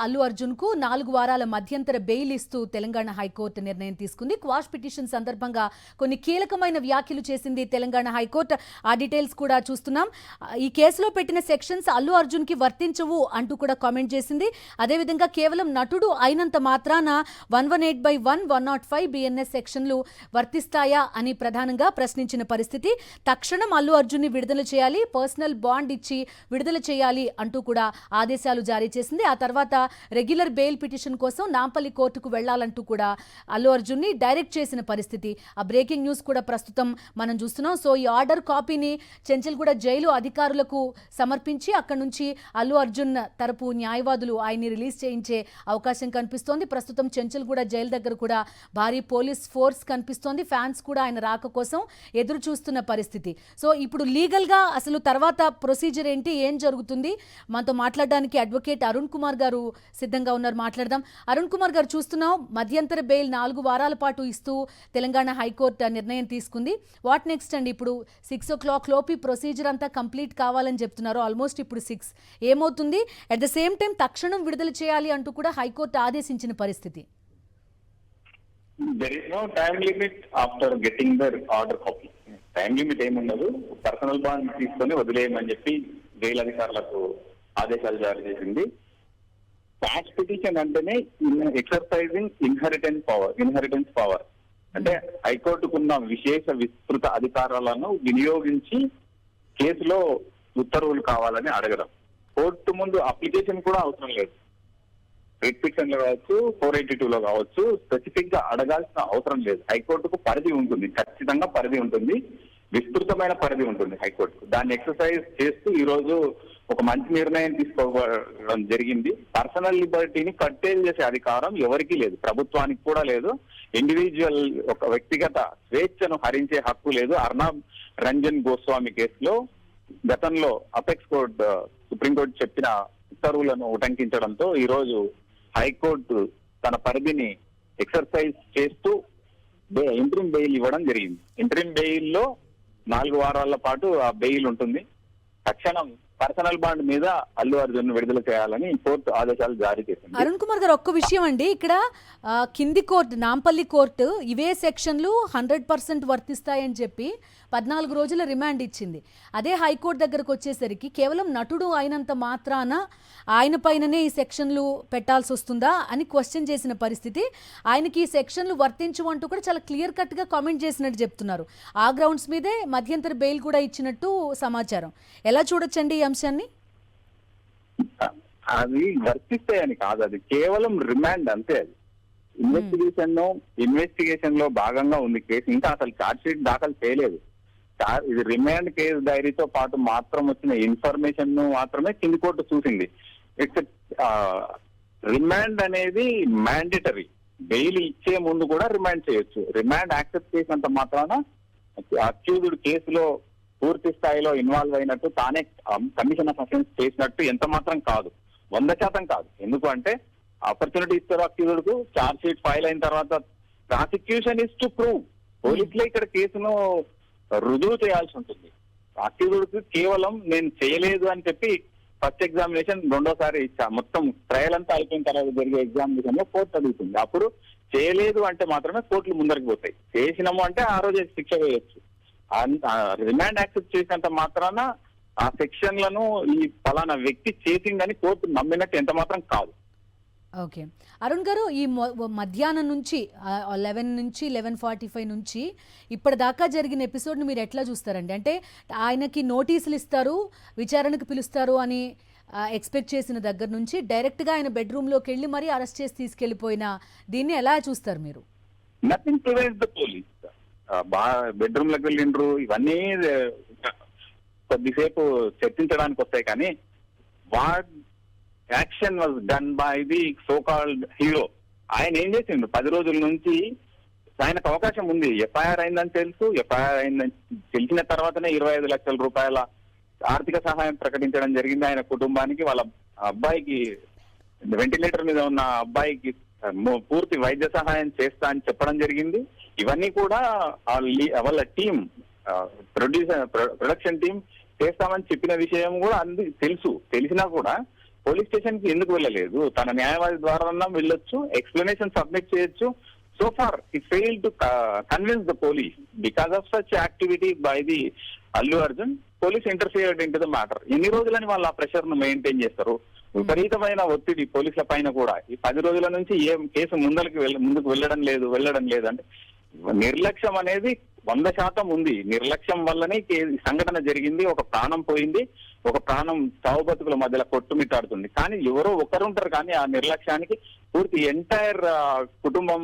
అల్లు అర్జున్ కు 4 వారాల మధ్యంతర బెయిల్ ఇస్తూ తెలంగాణ హైకోర్టు నిర్ణయం తీసుకుంది. క్వాష్ పిటిషన్ సందర్భంగా కొన్ని కీలకమైన వ్యాఖ్యలు చేసింది తెలంగాణ హైకోర్టు. ఆ డీటెయిల్స్ కూడా చూస్తున్నాం. ఈ కేసులో పెట్టిన సెక్షన్స్ అల్లు అర్జున్ కి వర్తించవు అంటూ కూడా కామెంట్ చేసింది. అదేవిధంగా కేవలం నటుడు అయినంత మాత్రాన 118/1, 105 బిఎన్ఎస్ సెక్షన్లు వర్తిస్తాయా అని ప్రధానంగా ప్రశ్నించిన పరిస్థితి. తక్షణం అల్లు అర్జున్ ని విడుదల చేయాలి, పర్సనల్ బాండ్ ఇచ్చి విడుదల చేయాలి అంటూ కూడా ఆదేశాలు జారీ చేసింది. ఆ తర్వాత రెగ్యులర్ బెయిల్ పిటిషన్ కోసం నాంపల్లి కోర్టుకు వెళ్లాలంటూ కూడా అల్లు అర్జున్ ని డైరెక్ట్ చేసిన పరిస్థితి. ఆ బ్రేకింగ్ న్యూస్ కూడా ప్రస్తుతం మనం చూస్తున్నాం. సో ఈ ఆర్డర్ కాపీని చెంచల్గూడ జైలు అధికారులకు సమర్పించి అక్కడి నుంచి అల్లు అర్జున్ తరపు న్యాయవాదులు ఆయన్ని రిలీజ్ చేయించే అవకాశం కనిపిస్తోంది. ప్రస్తుతం చెంచల్గూడ జైలు దగ్గర కూడా భారీ పోలీస్ ఫోర్స్ కనిపిస్తోంది. ఫ్యాన్స్ కూడా ఆయన రాక కోసం ఎదురు చూస్తున్న పరిస్థితి. సో ఇప్పుడు లీగల్ గా అసలు తర్వాత ప్రొసీజర్ ఏంటి, ఏం జరుగుతుంది, మనతో మాట్లాడడానికి అడ్వకేట్ అరుణ్ కుమార్ గారు సిద్ధంగా ఉన్నారు. మాట్లాడదాం. అరుణ్ కుమార్ గారు, చూస్తున్నాం మధ్యంతర బెయిల్ 4 వారాల పాటు ఇస్తూ తెలంగాణ హైకోర్టు నిర్ణయం తీసుకుంది. వాట్ నెక్స్ట్ అండి? ఇప్పుడు 6 o'clock లోపు ప్రొసీజర్ అంతా కంప్లీట్ కావాలని చెప్తున్నారు. ఆల్మోస్ట్ ఇప్పుడు 6 ఏమవుతుంది? అట్ ద సేమ్ టైం తక్షణం విడుదల చేయాలి అంటూ కూడా హైకోర్టు ఆదేశించిన పరిస్థితి. There is no time limit after getting the order copy. Time limit ఏముండదు. పర్సనల్ బాండ్ తీసుకొని వదిలేయమని చెప్పి జైలు అధికారులకు ఆదేశాలు జారీ చేసింది. క్వాష్ పిటిషన్ అంటేనే ఎక్సర్సైజింగ్ ఇన్హెరిటెన్స్ పవర్ అంటే హైకోర్టుకున్న విస్తృత అధికారాలను వినియోగించి కేసులో ఉత్తర్వులు కావాలని అడగడం. కోర్టు ముందు అప్లికేషన్ కూడా అవసరం లేదు. రిట్ పిటిషన్ లో కావచ్చు, 482లో కావచ్చు, స్పెసిఫిక్ గా అడగాల్సిన అవసరం లేదు. హైకోర్టుకు పరిధి ఉంటుంది, ఖచ్చితంగా పరిధి ఉంటుంది, విస్తృతమైన పరిధి ఉంటుంది హైకోర్టుకు. దాన్ని ఎక్సర్సైజ్ చేస్తూ ఈ రోజు ఒక మంచి నిర్ణయం తీసుకోవడం జరిగింది. పర్సనల్ లిబర్టీని కట్టేజ్ చేసే అధికారం ఎవరికీ లేదు, ప్రభుత్వానికి కూడా లేదు. ఇండివిజువల్ ఒక వ్యక్తిగత స్వేచ్ఛను హరించే హక్కు లేదు. అర్నాబ్ రంజన్ గోస్వామి కేసులో గతంలో అపెక్స్ కోర్టు, సుప్రీంకోర్టు చెప్పిన ఉత్తర్వులను ఉటంకించడంతో ఈ రోజు హైకోర్టు తన పరిధిని ఎక్సర్సైజ్ చేస్తూ ఇంటరిమ్ బెయిల్ ఇవ్వడం జరిగింది. ఇంటరిమ్ బెయిల్లో 4 వారాల పాటు ఆ బెయిల్ ఉంటుంది. తక్షణం పర్సనల్ బాండ్ మీద అల్లు అర్జున్ విడుదల చేయాలని కోర్టు ఆదేశాలు జారీ చేసింది. అరుణ్ కుమార్ గారు, ఒక్క విషయం అండి, ఇక్కడ కింది కోర్టు నాంపల్లి కోర్టు ఇవే సెక్షన్లు 100% వర్తిస్తాయని చెప్పి 14 రోజుల రిమాండ్ ఇచ్చింది. అదే హైకోర్టు దగ్గరకు వచ్చేసరికి కేవలం నటుడు అయినంత మాత్రాన ఆయన పైననే ఈ సెక్షన్లు పెట్టాల్సి వస్తుందా అని క్వశ్చన్ చేసిన పరిస్థితి. ఆయనకి ఈ సెక్షన్లు వర్తించమంటూ కూడా చాలా క్లియర్ కట్ గా కామెంట్ చేసినట్టు చెప్తున్నారు. ఆ గ్రౌండ్స్ మీదే మధ్యంతర బెయిల్ కూడా ఇచ్చినట్టు సమాచారం. ఎలా చూడొచ్చండి ఈ అంశాన్ని? అది వర్తిస్తాయని కాదు, అది కేవలం రిమాండ్ అంతే. అది ఇన్వెస్టిగేషన్ లో భాగంగా ఉంది కేసు. ఇంకా అసలు ఛార్జ్ షీట్ దాఖలు చేయలేదు. ఇది రిమాండ్ కేసు డైరీతో పాటు మాత్రం వచ్చిన ఇన్ఫర్మేషన్ మాత్రమే కింది కోర్టు చూసింది. ఇట్స్ రిమాండ్ అనేది మ్యాండేటరీ. బెయిల్ ఇచ్చే ముందు కూడా రిమాండ్ చేయొచ్చు. రిమాండ్ యాక్సెప్ట్ చేసినంత మాత్రాన అక్యూజ్డ్ కేసులో పూర్తి స్థాయిలో ఇన్వాల్వ్ అయినట్టు, తానే కమిషన్ ఆఫ్ అఫెన్స్ చేసినట్టు ఎంత మాత్రం కాదు, 100% కాదు. ఎందుకు అంటే ఆపర్చునిటీ ఇస్తారు అక్యూజ్డ్ కు. ఛార్జ్ షీట్ ఫైల్ అయిన తర్వాత ప్రాసిక్యూషన్ ఇస్ టు ప్రూవ్. పోలీసులే ఇక్కడ కేసును రుజువు చేయాల్సి ఉంటుంది. అక్యూజ్డ్ కు కేవలం నేను చేయలేదు అని చెప్పి ఫస్ట్ ఎగ్జామినేషన్ రెండోసారి ఇచ్చా, మొత్తం ట్రయల్ అంతా అయిపోయిన తర్వాత జరిగే ఎగ్జామినేషన్ లో కోర్టు అడుగుతుంది. అప్పుడు చేయలేదు అంటే మాత్రమే కోర్టులు ముందరికి పోతాయి. చేసినాము అంటే ఆ రోజు శిక్ష వేయొచ్చు. రిమాండ్ యాక్సెప్ట్ చేసినంత మాత్రాన ఆ సెక్షన్లను ఈ ఫలానా వ్యక్తి చేసిందని కోర్టు నమ్మినట్టు ఎంత మాత్రం కాదు. ఓకే అరుణ్ గారు, ఈ మధ్యాహ్నం నుంచి 11 నుంచి 11:45 నుంచి ఇప్పటిదాకా జరిగిన ఎపిసోడ్ని మీరు ఎట్లా చూస్తారండి? అంటే ఆయనకి నోటీసులు ఇస్తారు, విచారణకు పిలుస్తారు అని ఎక్స్పెక్ట్ చేసిన దగ్గర నుంచి డైరెక్ట్గా ఆయన బెడ్రూమ్లోకి వెళ్ళి మరీ అరెస్ట్ చేసి తీసుకెళ్లిపోయిన దీన్ని ఎలా చూస్తారు మీరు? Nothing prevents the police. Bedroom లోకి వెళ్ళిండ్రు, ఇవన్నీ కొద్దిసేపు చర్చించడానికి వస్తాయి. కానీ what action was done by the so called hero. ఆయన ఏం చేసిండు? 10 రోజుల నుంచి ఆయనకు అవకాశం ఉంది. ఎఫ్ఐఆర్ అయిందని తెలుసు. ఎఫ్ఐఆర్ అయిందని తెలిసిన తర్వాతనే 25 లక్షల రూపాయల ఆర్థిక సహాయం ప్రకటించడం జరిగింది ఆయన కుటుంబానికి. వాళ్ళ అబ్బాయికి, వెంటిలేటర్ మీద ఉన్న అబ్బాయికి పూర్తి వైద్య సహాయం చేస్తా అని చెప్పడం జరిగింది. ఇవన్నీ కూడా వాళ్ళ టీం, ప్రొడక్షన్ టీం చేస్తామని చెప్పిన విషయం కూడా తెలుసు. తెలిసినా కూడా పోలీస్ స్టేషన్ కి ఎందుకు వెళ్ళలేదు? తన న్యాయవాది ద్వారా వెళ్ళొచ్చు, ఎక్స్ప్లెనేషన్ సబ్మిట్ చేయొచ్చు. So far he failed to convince the police. Because of such activity by the Allu Arjun, police interfered into the matter. ఎన్ని రోజులని వాళ్ళు ఆ ప్రెషర్ ను మెయింటైన్ చేస్తారు? విపరీతమైన ఒత్తిడి పోలీసుల పైన కూడా. ఈ 10 రోజుల నుంచి ఏం కేసు ముందుకు వెళ్ళడం లేదు అంటే నిర్లక్ష్యం అనేది 100% ఉంది. నిర్లక్ష్యం వల్లనే సంఘటన జరిగింది. ఒక ప్రాణం పోయింది, ఒక ప్రాణం చావు బతుకుల మధ్యలో కొట్టుమిట్టాడుతుంది. కానీ ఎవరో ఒకరుంటారు కానీ ఆ నిర్లక్ష్యానికి పూర్తి ఎంటైర్ కుటుంబం,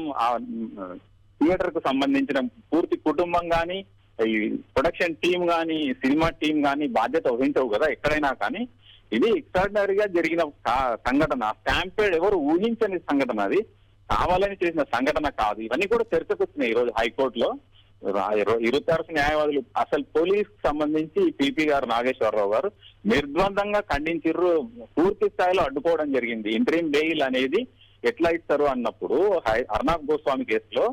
థియేటర్ కు సంబంధించిన పూర్తి కుటుంబం గాని, ఈ ప్రొడక్షన్ టీం గాని, సినిమా టీం గాని బాధ్యత వహించవు కదా ఎక్కడైనా. కానీ ఇది ఎక్స్ట్రాడినరీగా జరిగిన సంఘటన. స్టాంపేడ్ ఎవరు ఊహించని సంఘటన, అది కావాలని చేసిన సంఘటన కాదు. ఇవన్నీ కూడా చర్చకు వచ్చినాయి ఈ రోజు హైకోర్టులో. 26 న్యాయవాదులు అసలు పోలీస్ సంబంధించి పిపి గారు, నాగేశ్వరరావు గారు నిర్ద్వందంగా ఖండించిర్రు, పూర్తి స్థాయిలో అడ్డుకోవడం జరిగింది. ఇంటరీమ్ బెయిల్ అనేది ఎట్లా ఇస్తారు అన్నప్పుడు అర్నాబ్ గోస్వామి కేసులో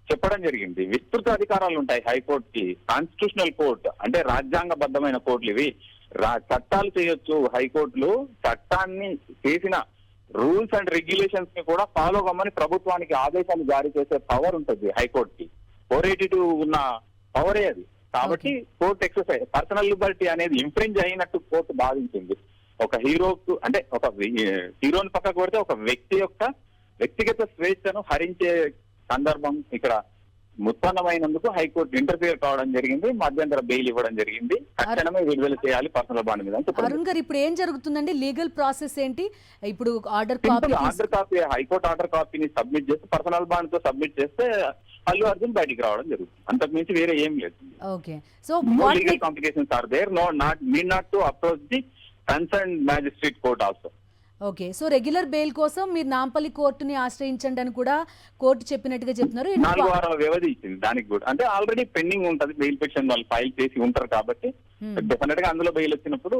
చెప్పడం జరిగింది. విస్తృత అధికారాలు ఉంటాయి హైకోర్టుకి. కాన్స్టిట్యూషనల్ కోర్టు అంటే రాజ్యాంగబద్ధమైన కోర్టులు ఇవి. చట్టాలు చేయొచ్చు హైకోర్టులు. చట్టాన్ని చేసిన రూల్స్ అండ్ రెగ్యులేషన్స్ ని కూడా ఫాలో కమ్మని ప్రభుత్వానికి ఆదేశాలు జారీ చేసే పవర్ ఉంటుంది హైకోర్టుకి. 482 ఉన్న పవరే అది. కాబట్టి కోర్టు ఎక్సర్సైజ్ పర్సనల్ లిబర్టీ అనేది ఇన్ఫ్రింజ్ అయినట్టు కోర్టు భావించింది. ఒక హీరోకు అంటే ఒక హీరోని పక్కకు పెడితే ఒక వ్యక్తి యొక్క వ్యక్తిగత స్వేచ్ఛను హరించే సందర్భం ఇక్కడ ఉత్పన్నమైనందుకు హైకోర్టు ఇంటర్ఫియర్ కావడం జరిగింది. మధ్యంతర బెయిల్ ఇవ్వడం జరిగింది. తక్షణమే విడుదల చేయాలి పర్సనల్ బాండ్ మీద. అరుణ్ గారు, ఇప్పుడు ఏం జరుగుతుందండి? లీగల్ ప్రాసెస్ ఏంటి? ఇప్పుడు ఆర్డర్ కాపీ హైకోర్టు ఆర్డర్ కాపీని సబ్మిట్ చేస్తే, పర్సనల్ బాండ్ తో సబ్మిట్ చేస్తే అల్లు అర్జున్ బయటికి రావడం జరుగుతుంది. అంతకు మించి వేరే ఏం లేదు. Okay. So legal complications are there. Need not to approach the concern magistrate court also. Okay. So regular bail కోసం మీరు నాంపల్లి కోర్టుని ఆశ్రయించండి అని కూడా కోర్టు చెప్పినట్టుగా చెప్తున్నారు. 4 వారాల వ్యవధి ఇచ్చింది దానికి కూడా. అంటే ఆల్రెడీ పెండింగ్ ఉంటది బెయిల్ పిటిషన్, వాళ్ళు ఫైల్ చేసి ఉంటారు కాబట్టి డెఫినెట్ గా అందులో బెయిల్ వచ్చినప్పుడు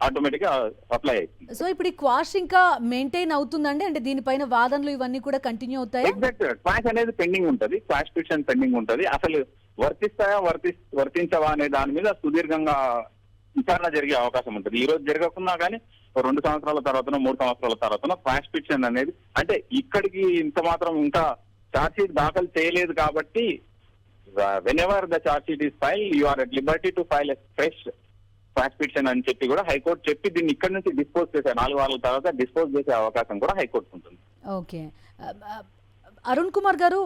ఆటోమేటిక్ గా అప్లై అవుతుంది. సో ఇప్పుడు ఈ క్వాష్ ఇంకా మెయింటైన్ అవుతుందండి? అంటే దీనిపైన వాదనలు ఇవన్నీ కూడా కంటిన్యూ అవుతాయి? ఎగ్జాక్ట్. క్వాష్ అనేది పెండింగ్ ఉంటది, క్వాష్ పిటిషన్ పెండింగ్ ఉంటది. అసలు వర్తిస్తాయా వర్తించవా అనే దాని మీద సుదీర్ఘంగా విచారణ జరిగే అవకాశం ఉంటుంది. ఈ రోజు జరగకున్నా కానీ 2 సంవత్సరాల తర్వాత 3 సంవత్సరాల తర్వాత క్వాష్ పిటిషన్ అనేది, అంటే ఇక్కడికి ఇంత మాత్రం ఇంకా ఛార్జ్ షీట్ దాఖలు చేయలేదు కాబట్టి whenever the charge sheet is file you are at liberty to file a fresh quash petition అని చెప్పి కూడా హైకోర్టు చెప్పి దీన్ని ఇక్కడ నుంచి డిస్పోజ్ చేసే 4 వారాల తర్వాత డిస్పోజ్ చేసే అవకాశం కూడా హైకోర్టు ఉంటుంది. ఓకే. అరుణ్ కుమార్ గారు,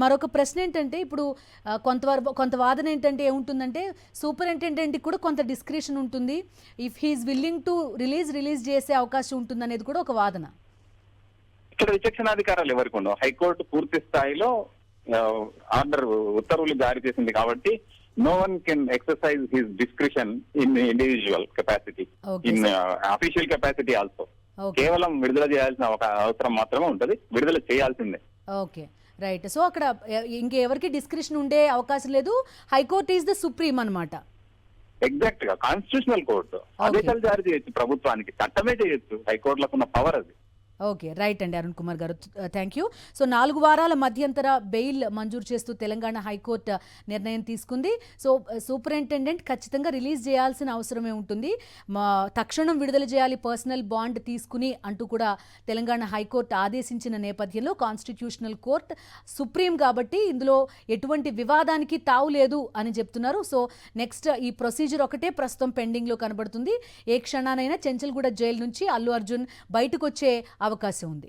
మరొక ప్రశ్న ఏంటంటే, ఇప్పుడు కొంత వాదన ఏంటంటే ఏముంటుందంటే, సూపరింటెండెంట్కి కూడా కొంత డిస్క్రిషన్ ఉంటుంది. If he is willing to release చేసే అవకాశం ఉంటుంది అనేది కూడా ఒక వాదన. ఇక్కడ విచక్షణాధికారాలు ఎవరికి ఉండవు. హైకోర్టు పూర్తి స్థాయిలో ఆర్డర్ ఉత్తర్వులు జారీ చేసింది కాబట్టి no one can exercise his discretion in individual capacity, in official capacity also. కేవలం విడుదల చేయాల్సిన ఒక అవసరం మాత్రమే ఉంటది, విడుదల చేయాల్సిందే. Okay, right. సో అక్కడ ఇంకెవరికి డిస్క్రిషన్ ఉండే అవకాశం లేదు. హైకోర్టు ఈజ్ ద సుప్రీం అన్నమాట. ఎగ్జాక్ట్ గా కాన్స్టిట్యూషనల్ కోర్టు ఆదేశాలు జారీ చేయొచ్చు ప్రభుత్వానికి, చట్టమే చేయొచ్చు. హైకోర్టులకు ఉన్న పవర్ అది. ఓకే, రైట్ అండి అరుణ్ కుమార్ గారు, థ్యాంక్ యూ. సో 4 వారాల మధ్యంతర బెయిల్ మంజూరు చేస్తూ తెలంగాణ హైకోర్టు నిర్ణయం తీసుకుంది. సో సూపరింటెండెంట్ ఖచ్చితంగా రిలీజ్ చేయాల్సిన అవసరమే ఉంటుంది. తక్షణం విడుదల చేయాలి పర్సనల్ బాండ్ తీసుకుని అంటూ కూడా తెలంగాణ హైకోర్టు ఆదేశించిన నేపథ్యంలో కాన్స్టిట్యూషనల్ కోర్ట్ సుప్రీం కాబట్టి ఇందులో ఎటువంటి వివాదానికి తావు లేదు అని చెప్తున్నారు. సో నెక్స్ట్ ఈ ప్రొసీజర్ ఒకటే ప్రస్తుతం పెండింగ్లో కనబడుతుంది. ఏ క్షణానైనా చెంచల్గూడ జైలు నుంచి అల్లు అర్జున్ బయటకు వచ్చే అవకాశం ఉంది.